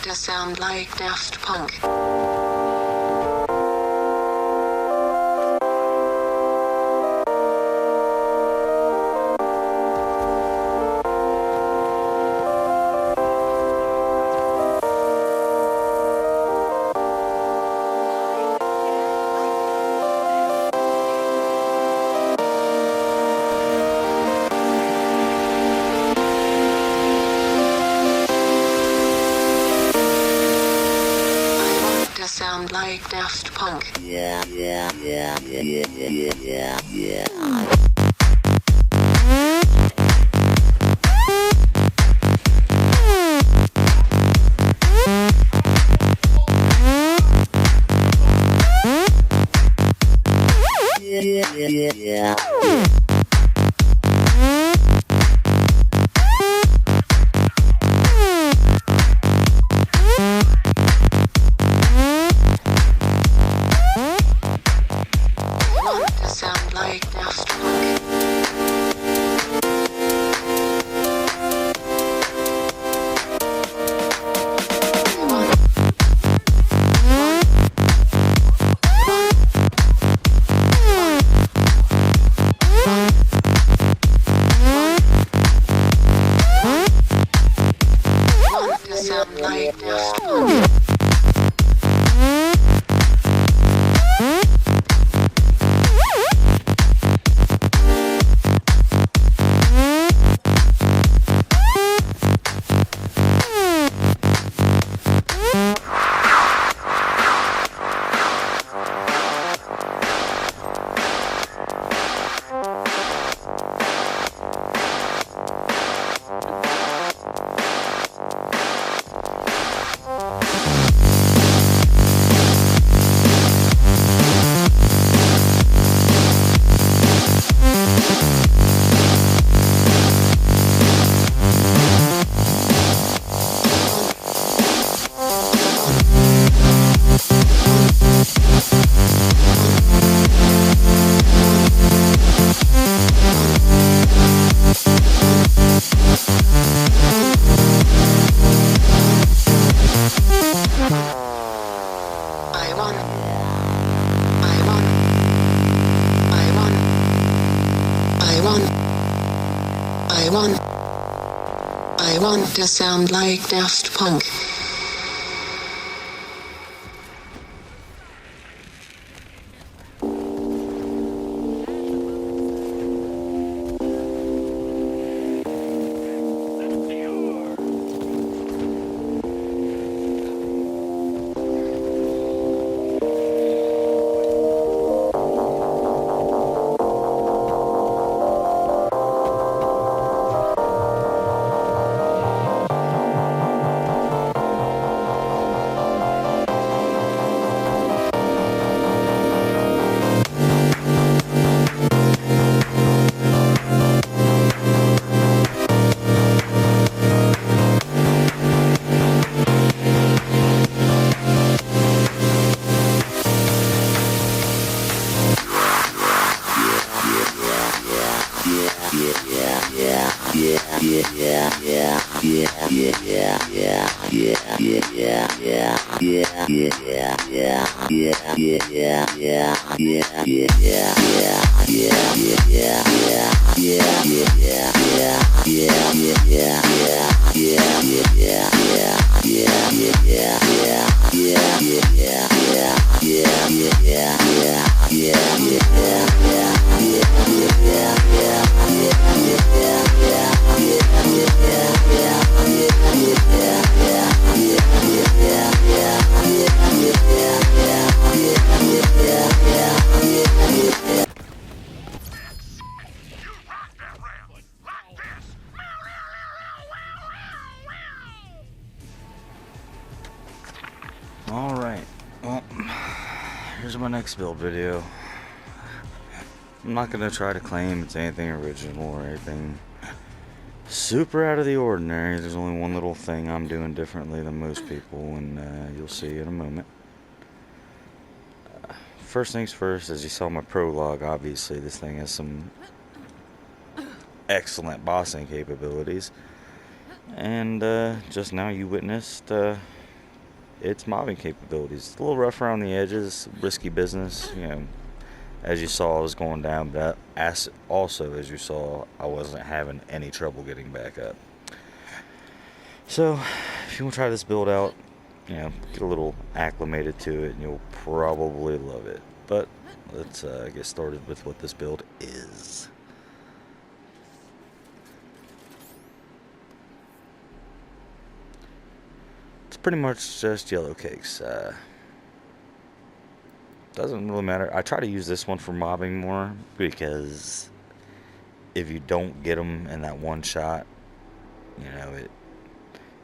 to sound like Daft Punk. Sound like Daft Punk. Yeah. Sound like Daft Punk. Sound like Daft Punk. I want to sound like Daft Punk. Alright, well, here's my next build video. I'm not going to try to claim it's anything original or anything super out of the ordinary. There's only one little thing I'm doing differently than most people, and you'll see in a moment. First things first, as you saw my prologue, obviously this thing has some excellent bossing capabilities. And just now you witnessed its mobbing capabilities. It's a little rough around the edges, risky business, you know. As you saw, I was going down, but also, as you saw, I wasn't having any trouble getting back up. So, if you want to try this build out, you know, get a little acclimated to it, and you'll probably love it. But let's get started with what this build is. It's pretty much just yellow cakes. Doesn't really matter. I try to use this one for mobbing more, because if you don't get them in that one shot, you know,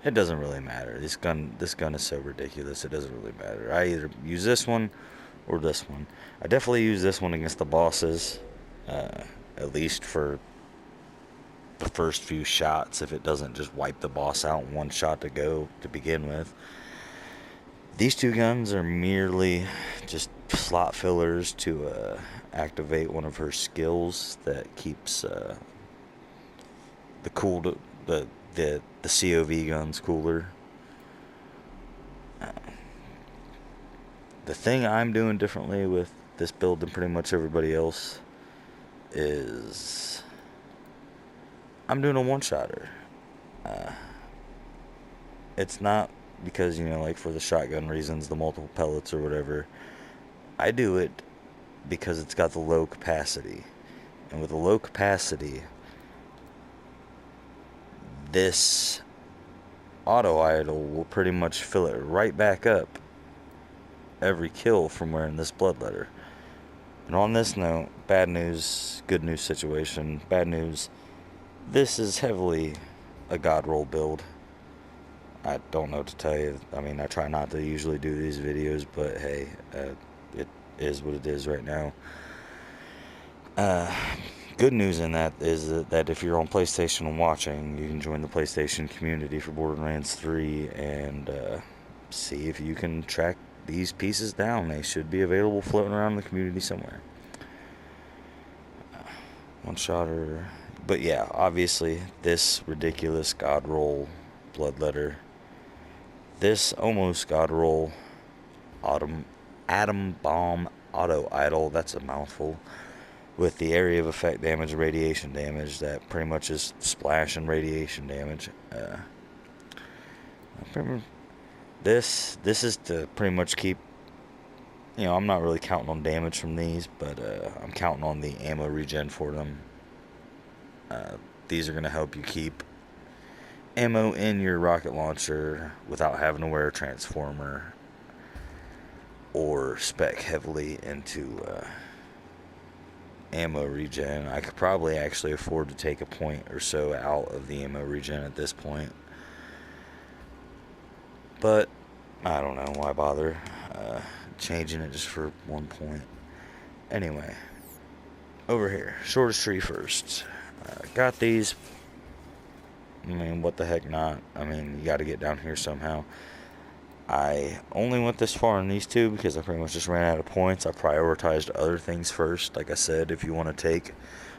it doesn't really matter. This gun is so ridiculous, it doesn't really matter. I either use this one or this one. I definitely use this one against the bosses, at least for the first few shots, if it doesn't just wipe the boss out in one shot to go to begin with. These two guns are merely just slot fillers to activate one of her skills that keeps the COV guns cooler. The thing I'm doing differently with this build than pretty much everybody else is I'm doing a one-shotter. It's not because, you know, like for the shotgun reasons, the multiple pellets or whatever. I do it because it's got the low capacity. And with the low capacity, this auto idle will pretty much fill it right back up every kill from wearing this bloodletter. And on this note, bad news, good news situation. Bad news, this is heavily a god roll build. I don't know what to tell you. I mean, I try not to usually do these videos, but hey, it is what it is right now. Good news in that is that if you're on PlayStation and watching, you can join the PlayStation community for Borderlands 3 and see if you can track these pieces down. They should be available floating around the community somewhere. One-shotter. But yeah, obviously, this ridiculous god roll bloodletter. This almost god roll atom bomb auto idle, that's a mouthful, with the area of effect damage, radiation damage, that pretty much is splash and radiation damage. This is to pretty much keep, you know, I'm not really counting on damage from these, but I'm counting on the ammo regen for them. These are going to help you keep ammo in your rocket launcher without having to wear a transformer or spec heavily into ammo regen. I could probably actually afford to take a point or so out of the ammo regen at this point, but I don't know why bother changing it just for 1 point. Anyway, over here, shortest tree first. Got these. I mean, what the heck not? I mean, you got to get down here somehow. I only went this far in these two because I pretty much just ran out of points. I prioritized other things first. Like I said, if you want to take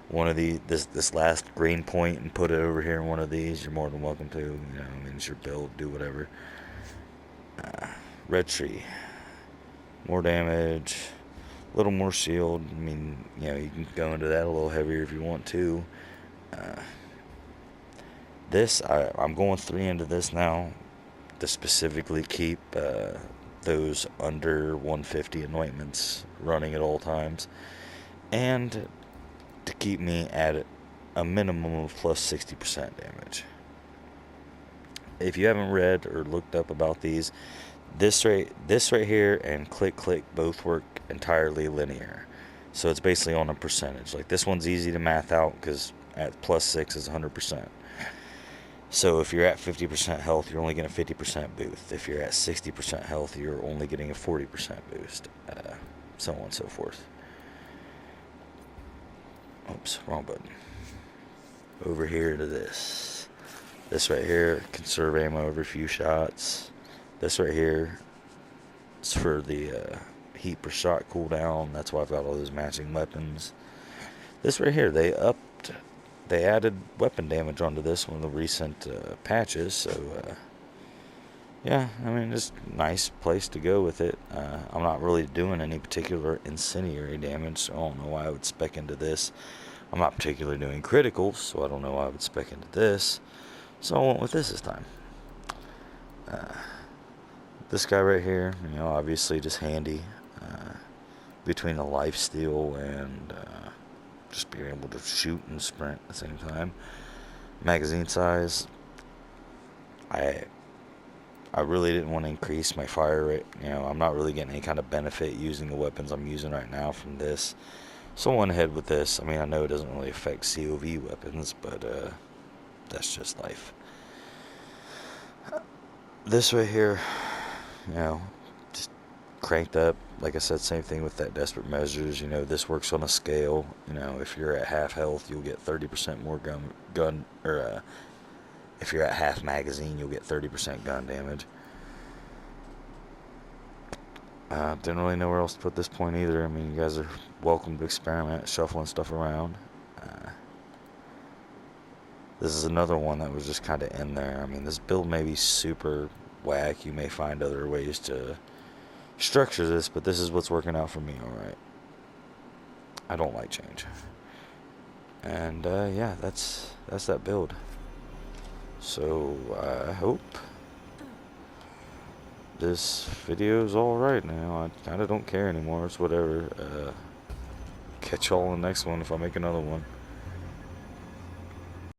one of this last green point and put it over here in one of these, you're more than welcome to. You know, I mean, it's your build, do whatever. Red tree, more damage, a little more shield. I mean, you know, you can go into that a little heavier if you want to. I'm going 3 into this now to specifically keep those under 150 anointments running at all times, and to keep me at a minimum of plus 60% damage. If you haven't read or looked up about these, this right here and click both work entirely linear, so it's basically on a percentage. Like this one's easy to math out because at plus 6 is 100%. So if you're at 50% health, you're only getting a 50% boost. If you're at 60% health, you're only getting a 40% boost. So on and so forth. Oops, wrong button. Over here to this. This right here, conserve ammo every few shots. This right here is for the heat per shot cooldown. That's why I've got all those matching weapons. This right here, they added weapon damage onto this one of the recent patches, so yeah, I mean, just nice place to go with it. I'm not really doing any particular incendiary damage, so I don't know why I would spec into this. I'm not particularly doing criticals, so I don't know why I would spec into this. So I went with this time. This guy right here, you know, obviously just handy. Between the lifesteal and just being able to shoot and sprint at the same time. Magazine size, I really didn't want to increase my fire rate. You know, I'm not really getting any kind of benefit using the weapons I'm using right now from this. So I went ahead with this. I mean, I know it doesn't really affect COV weapons, but that's just life. This right here, you know, just cranked up. Like I said, same thing with that Desperate Measures. You know, this works on a scale. You know, if you're at half health, you'll get 30% more gun, or if you're at half magazine, you'll get 30% gun damage. Didn't really know where else to put this point either. I mean, you guys are welcome to experiment, shuffling stuff around. This is another one that was just kind of in there. I mean, this build may be super whack. You may find other ways to structure this, but this is what's working out for me, alright. I don't like change. And, yeah, that's that build. So, I hope this video's alright now. I kind of don't care anymore. It's whatever. Catch y'all in the next one if I make another one.